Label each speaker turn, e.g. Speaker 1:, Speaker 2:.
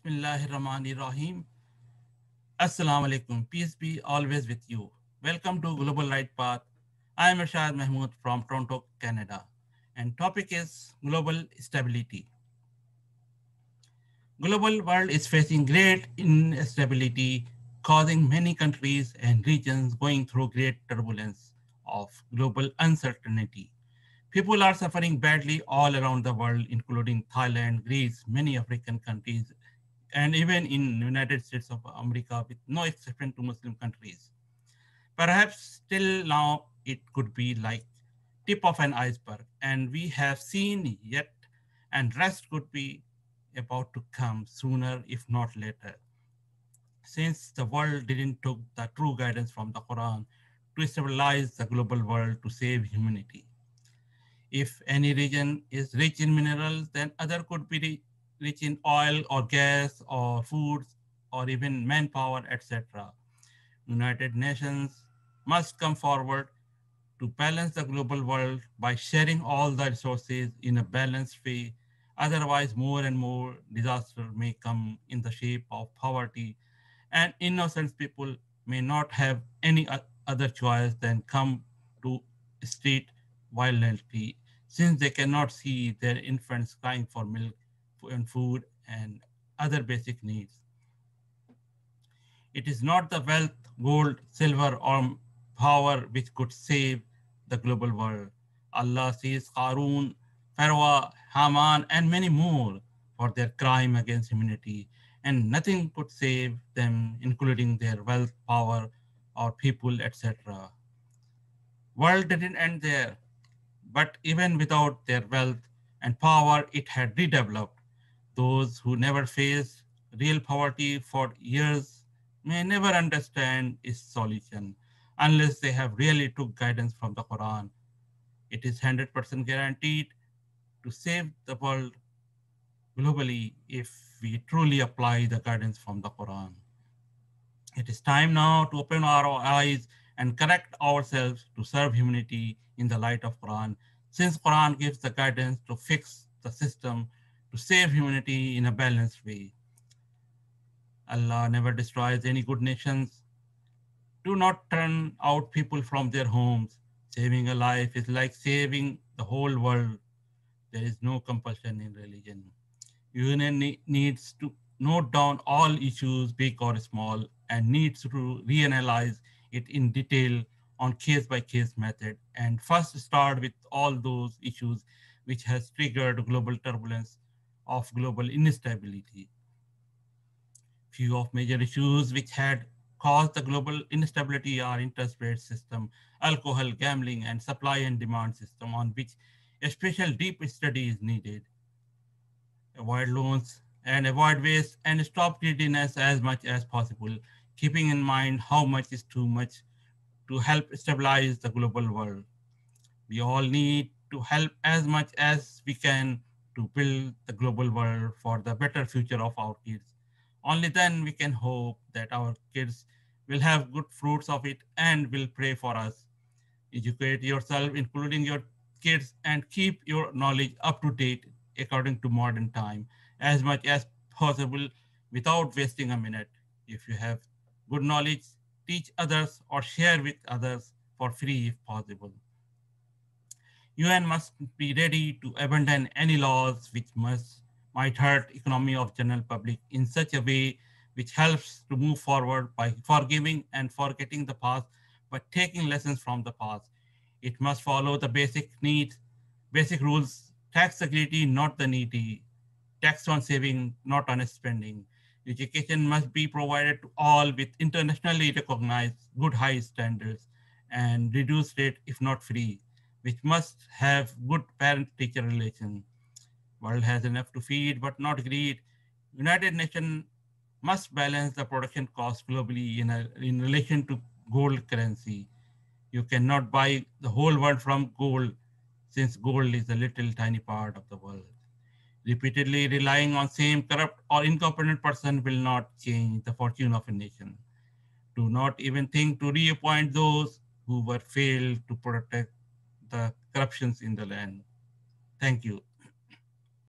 Speaker 1: Bismillahirrahmanirrahim. Assalamu alaikum. Peace be always with you. Welcome to Global Right Path. I am Rashad Mahmood from Toronto, Canada, and topic is global stability. Global world is facing great instability, causing many countries and regions going through great turbulence of global uncertainty. People are suffering badly all around the world, including Thailand, Greece, many African countries, and even in United States of America, with no exception to Muslim countries. Perhaps till now it could be like tip of an iceberg, and we have seen yet, and rest could be about to come sooner, if not later. Since the world didn't took the true guidance from the Quran to stabilize the global world to save humanity. If any region is rich in minerals, then other could be rich in oil or gas or foods or even manpower, etc. United Nations must come forward to balance the global world by sharing all the resources in a balanced way. Otherwise, more and more disaster may come in the shape of poverty, and innocent people may not have any other choice than come to street violently, since they cannot see their infants crying for milk and food and other basic needs. It is not the wealth, gold, silver, or power which could save the global world. Allah sees Qarun, Pharaoh, Haman, and many more for their crime against humanity, and nothing could save them, including their wealth, power, or people, etc. World didn't end there, but even without their wealth and power, it had redeveloped. Those who never faced real poverty for years may never understand its solution unless they have really took guidance from the Quran. It is 100% guaranteed to save the world globally if we truly apply the guidance from the Quran. It is time now to open our eyes and correct ourselves to serve humanity in the light of Quran, since Quran gives the guidance to fix the system to save humanity in a balanced way. Allah never destroys any good nations. Do not turn out people from their homes. Saving a life is like saving the whole world. There is no compulsion in religion. Union needs to note down all issues, big or small, and needs to reanalyze it in detail on case by case method and first start with all those issues which has triggered global turbulence of global instability. Few of major issues which had caused the global instability are interest rate system, alcohol, gambling, and supply and demand system on which a special deep study is needed. Avoid loans and avoid waste and stop greediness as much as possible, keeping in mind how much is too much to help stabilize the global world. We all need to help as much as we can to build the global world for the better future of our kids. Only then we can hope that our kids will have good fruits of it and will pray for us. Educate yourself, including your kids, and keep your knowledge up to date according to modern time as much as possible without wasting a minute. If you have good knowledge, teach others or share with others for free if possible. UN must be ready to abandon any laws which might hurt economy of general public in such a way which helps to move forward by forgiving and forgetting the past, but taking lessons from the past. It must follow the basic needs, basic rules, tax security, not the needy, tax on saving, not on spending. Education must be provided to all with internationally recognized good high standards and reduced rate if not free, which must have good parent-teacher relation. World has enough to feed, but not greed. United Nations must balance the production cost globally in relation to gold currency. You cannot buy the whole world from gold since gold is a little tiny part of the world. Repeatedly relying on same corrupt or incompetent person will not change the fortune of a nation. Do not even think to reappoint those who were failed to protect the corruptions in the land. Thank you.